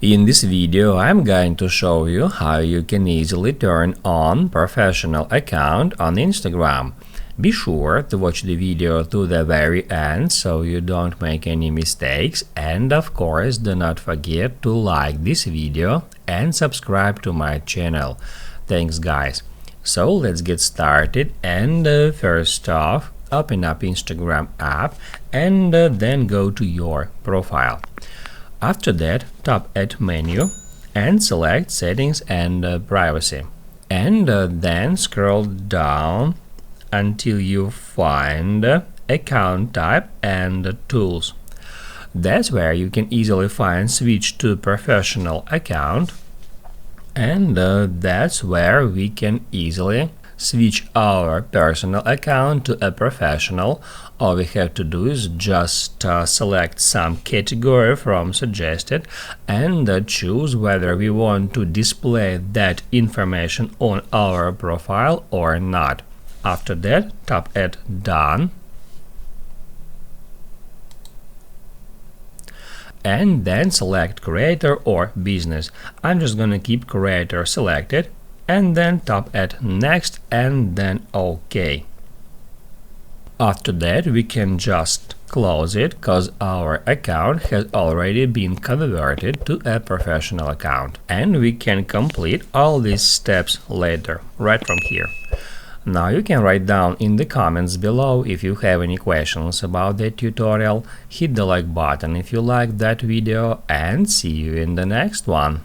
In this video, I'm going to show you how you can easily turn on professional account on Instagram. Be sure to watch the video to the very end so you don't make any mistakes, and of course do not forget to like this video and subscribe to my channel. Thanks guys. So let's get started, and first off, open up Instagram app and then go to your profile. After that, tap Add menu and select Settings and Privacy, and then scroll down until you find Account Type and Tools. That's where you can easily find Switch to Professional Account, and that's where we can easily switch our personal account to a professional. All we have to do is just select some category from suggested and choose whether we want to display that information on our profile or not. After that, tap Add Done, and then select Creator or Business. I'm just gonna keep Creator selected, and then tap Add Next and then OK. After that, we can just close it because our account has already been converted to a professional account, and we can complete all these steps later right from here. Now you can write down in the comments below if you have any questions about the tutorial. Hit the like button if you liked that video, and see you in the next one.